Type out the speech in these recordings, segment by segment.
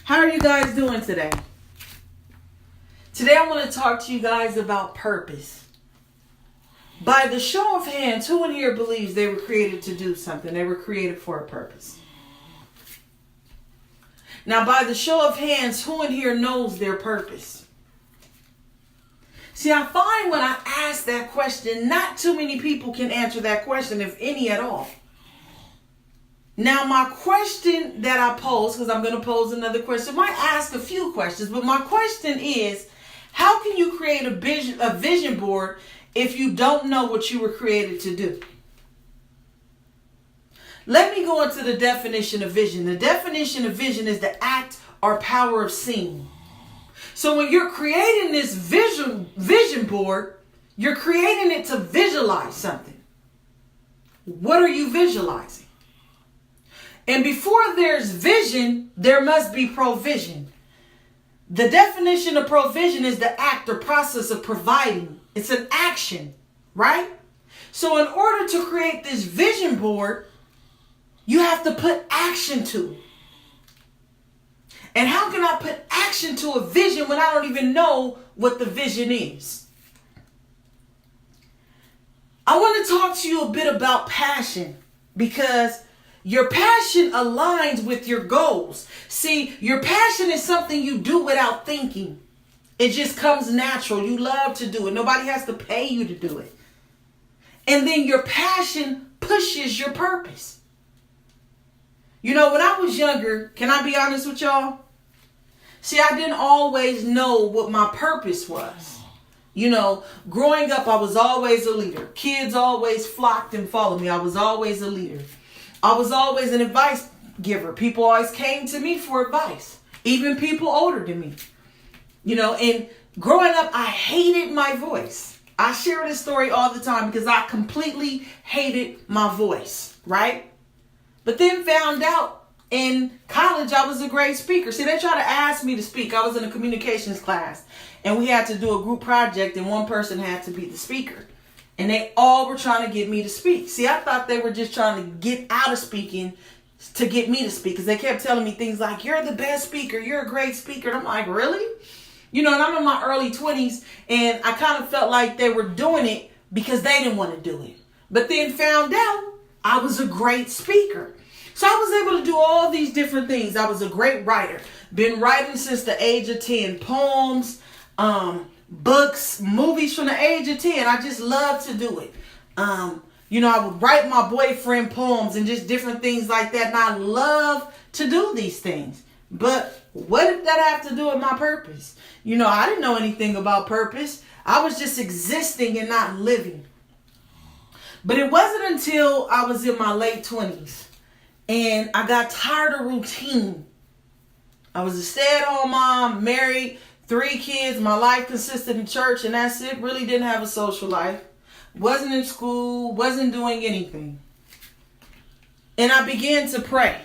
How are you guys doing today? Today I want to talk to you guys about purpose. By the show of hands, who in here believes they were created to do something? They were created for a purpose. Now, by the show of hands, who in here knows their purpose? See, I find when I ask that question, not too many people can answer that question, if any at all. Now, my question that I pose, because I'm going to pose another question, might ask a few questions, but my question is, how can you create a vision board if you don't know what you were created to do? Let me go into the definition of vision. The definition of vision is the act or power of seeing. So when you're creating this vision board, you're creating it to visualize something. What are you visualizing? And before there's vision, there must be provision. The definition of provision is the act or process of providing. It's an action, right? So in order to create this vision board, you have to put action to it. And how can I put action to a vision when I don't even know what the vision is? I want to talk to you a bit about passion, because your passion aligns with your goals. See, your passion is something you do without thinking. It just comes natural. You love to do it. Nobody has to pay you to do it. And then your passion pushes your purpose. You know, when I was younger, can I be honest with y'all? See, I didn't always know what my purpose was. You know, growing up, I was always a leader. Kids always flocked and followed me. I was always a leader. I was always an advice giver. People always came to me for advice. Even people older than me. You know, and growing up, I hated my voice. I share this story all the time because I completely hated my voice, right? But then found out in college I was a great speaker. See, they tried to ask me to speak. I was in a communications class, and we had to do a group project, and one person had to be the speaker. And they all were trying to get me to speak. See, I thought they were just trying to get out of speaking to get me to speak, because they kept telling me things like, you're the best speaker, you're a great speaker. And I'm like, really? You know, and I'm in my early 20s, and I kind of felt like they were doing it because they didn't want to do it. But then found out I was a great speaker. So I was able to do all these different things. I was a great writer. Been writing since the age of 10. Poems, books, movies from the age of 10. I just love to do it. You know, I would write my boyfriend poems and just different things like that. And I love to do these things. But what did that have to do with my purpose? You know, I didn't know anything about purpose. I was just existing and not living. But it wasn't until I was in my late 20s and I got tired of routine. I was a stay-at-home mom, married, 3 kids. My life consisted in church, and that's it. Really didn't have a social life. Wasn't in school, wasn't doing anything. And I began to pray.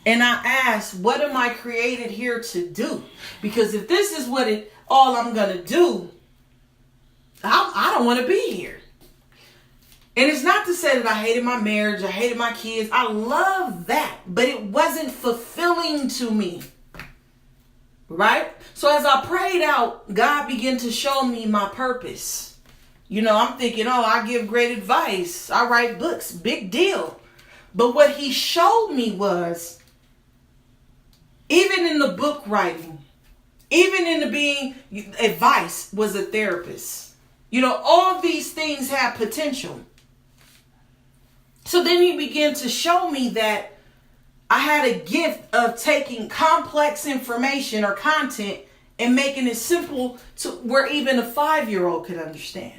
And I asked, what am I created here to do? Because if this is all I'm going to do, I don't want to be here. And it's not to say that I hated my marriage, I hated my kids. I love that. But it wasn't fulfilling to me. Right? So as I prayed out, God began to show me my purpose. You know, I'm thinking, I give great advice. I write books. Big deal. But what he showed me was, even in the book writing, even in the being advice, was a therapist. You know, all these things have potential. So then he began to show me that I had a gift of taking complex information or content and making it simple to where even a 5-year-old could understand.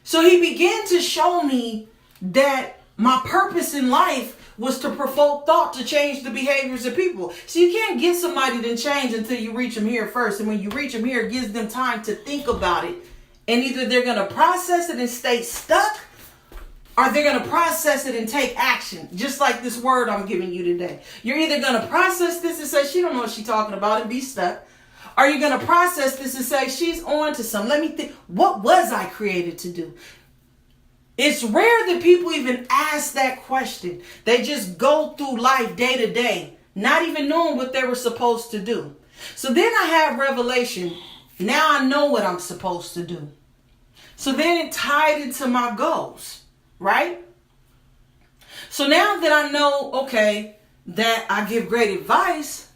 So he began to show me that my purpose in life was to provoke thought to change the behaviors of people. So you can't get somebody to change until you reach them here first. And when you reach them here, it gives them time to think about it. And either they're going to process it and stay stuck, or they're going to process it and take action. Just like this word I'm giving you today. You're either going to process this and say, she don't know what she's talking about, and be stuck. Or you're going to process this and say, she's on to something. Let me think, what was I created to do? It's rare that people even ask that question. They just go through life day to day not even knowing what they were supposed to do. So then I had revelation. Now I know what I'm supposed to do. So then it tied into my goals, right? So now that I know, okay, that I give great advice,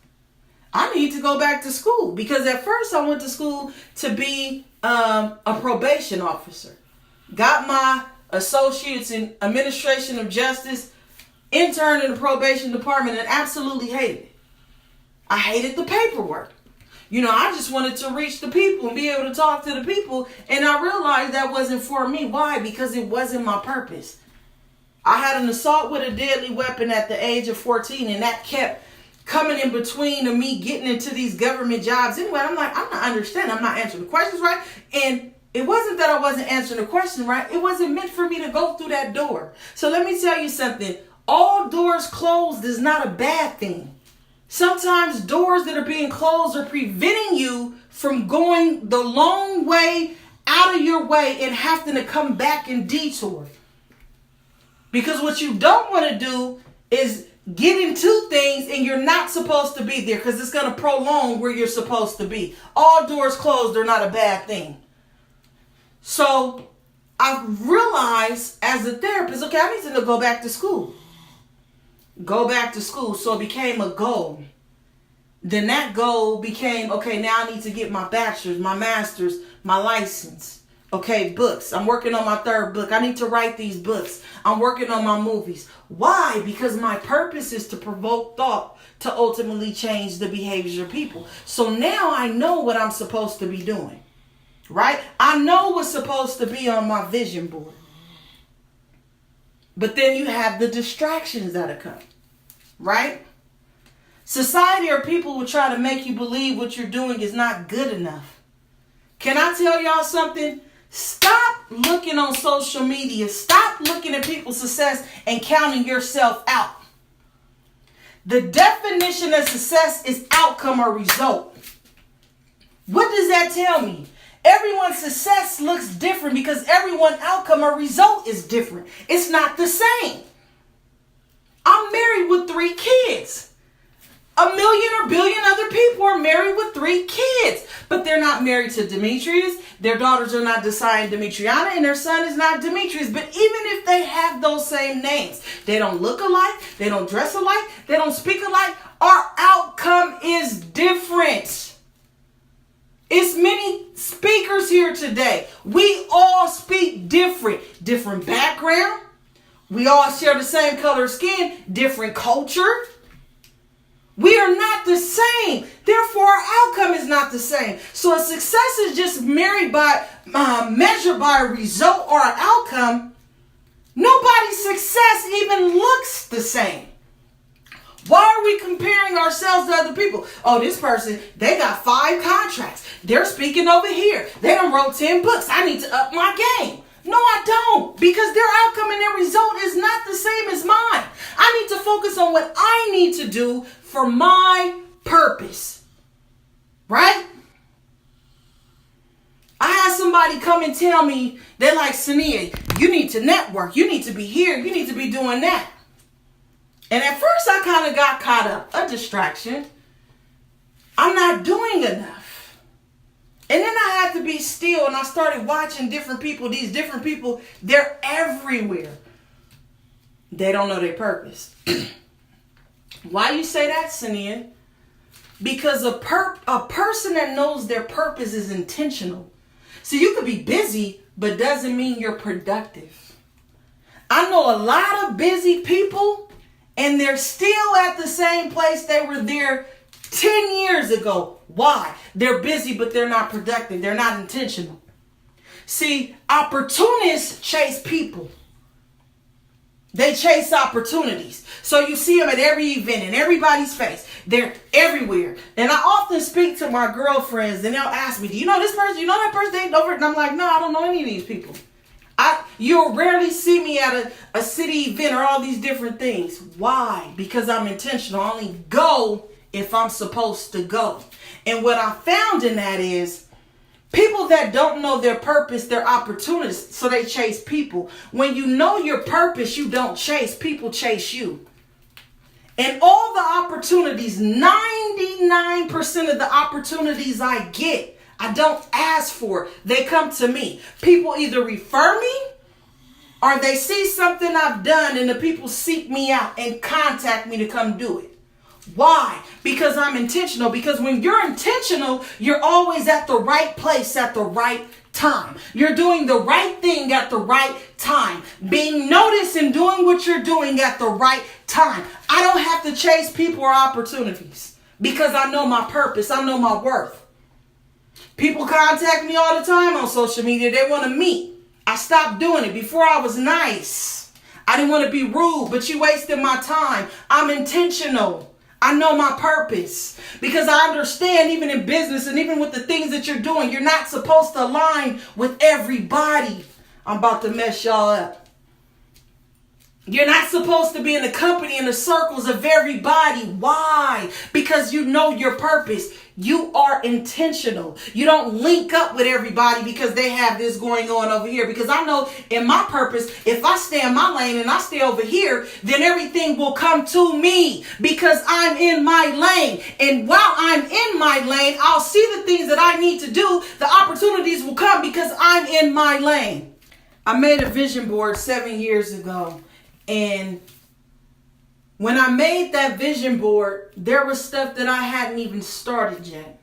I need to go back to school. Because at first I went to school to be a probation officer. Got my associates in administration of justice, interned in the probation department, and absolutely hated it. I hated the paperwork. I just wanted to reach the people and be able to talk to the people. And I realized that wasn't for me. Why? Because it wasn't my purpose. I had an assault with a deadly weapon at the age of 14, and that kept coming in between of me getting into these government jobs. Anyway, I'm like, I'm not understanding. I'm not answering the questions right. And it wasn't that I wasn't answering the question right. It wasn't meant for me to go through that door. So let me tell you something. All doors closed is not a bad thing. Sometimes doors that are being closed are preventing you from going the long way out of your way and having to come back and detour. Because what you don't want to do is get into things and you're not supposed to be there, because it's going to prolong where you're supposed to be. All doors closed are not a bad thing. So I realized as a therapist, okay, I need to go back to school. Go back to school. So it became a goal. Then that goal became, okay, now I need to get my bachelor's, my master's, my license. Okay, books. I'm working on my 3rd book. I need to write these books. I'm working on my movies. Why? Because my purpose is to provoke thought to ultimately change the behaviors of people. So now I know what I'm supposed to be doing. Right? I know what's supposed to be on my vision board. But then you have the distractions that occur. Right? Society or people will try to make you believe what you're doing is not good enough. Can I tell y'all something? Stop looking on social media. Stop looking at people's success and counting yourself out. The definition of success is outcome or result. What does that tell me? Everyone's success looks different because everyone's outcome or result is different. It's not the same. I'm married with 3 kids. 1 million or billion other people are married with 3 kids, but they're not married to Demetrius. Their daughters are not Desai and Demetriana, and their son is not Demetrius. But even if they have those same names, they don't look alike, they don't dress alike, they don't speak alike. Our outcome is different. It's many speakers here today. We all speak different background. We all share the same color of skin, different culture. We are not the same. Therefore, our outcome is not the same. So if success is just measured by a result or an outcome, nobody's success even looks the same. Why are we comparing ourselves to other people? Oh, this person, they got 5 contracts. They're speaking over here. They done wrote 10 books. I need to up my game. No, I don't. Because their outcome and their result is not the same as mine. I need to focus on what I need to do for my purpose. Right? I had somebody come and tell me, they're like, Saniyyah, you need to network. You need to be here. You need to be doing that. And at first I kind of got caught up. A distraction. I'm not doing enough. And then I had to be still, and I started watching different people. These different people, they're everywhere. They don't know their purpose. Why you say that, Saniyyah? Because a person that knows their purpose is intentional. So you could be busy, but doesn't mean you're productive. I know a lot of busy people, and they're still at the same place they were there 10 years ago. Why? They're busy, but they're not productive. They're not intentional. See, opportunists chase people. They chase opportunities. So you see them at every event, in everybody's face. They're everywhere. And I often speak to my girlfriends, and they'll ask me, do you know this person? You know that person? They over? And I'm like, no, I don't know any of these people. You'll rarely see me at a city event or all these different things. Why? Because I'm intentional. I only go if I'm supposed to go. And what I found in that is people that don't know their purpose, they're opportunists, so they chase people. When you know your purpose, you don't chase. People chase you. And all the opportunities, 99% of the opportunities I get, I don't ask for. They come to me. People either refer me or they see something I've done and the people seek me out and contact me to come do it. Why? Because I'm intentional. Because when you're intentional, you're always at the right place at the right time. You're doing the right thing at the right time. Being noticed and doing what you're doing at the right time. I don't have to chase people or opportunities because I know my purpose. I know my worth. People contact me all the time on social media. They want to meet. I stopped doing it. Before I was nice. I didn't want to be rude, but you wasted my time. I'm intentional. I know my purpose because I understand even in business and even with the things that you're doing, you're not supposed to align with everybody. I'm about to mess y'all up. You're not supposed to be in the company in the circles of everybody. Why? Because you know your purpose. You are intentional. You don't link up with everybody because they have this going on over here. Because I know in my purpose, if I stay in my lane and I stay over here, then everything will come to me because I'm in my lane. And while I'm in my lane, I'll see the things that I need to do. The opportunities will come because I'm in my lane. I made a vision board 7 years ago. And when I made that vision board, there was stuff that I hadn't even started yet.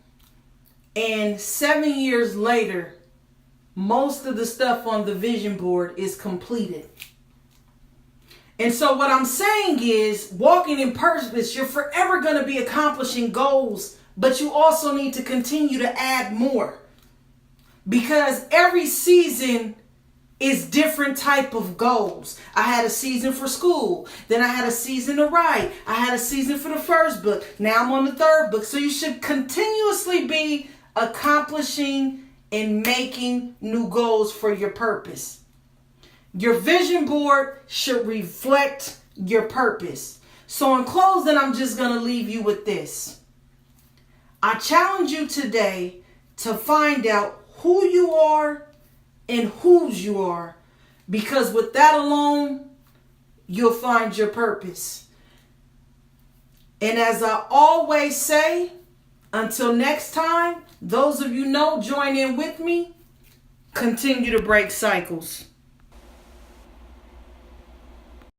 And 7 years later, most of the stuff on the vision board is completed. And so what I'm saying is, walking in purpose, you're forever going to be accomplishing goals, but you also need to continue to add more. Because every season is different type of goals. I had a season for school. Then I had a season to write. I had a season for the first book. Now I'm on the third book. So you should continuously be accomplishing and making new goals for your purpose. Your vision board should reflect your purpose. So in closing, I'm just going to leave you with this. I challenge you today to find out who you are and whose you are, because with that alone, you'll find your purpose. And as I always say, until next time, those of you know, join in with me, continue to break cycles.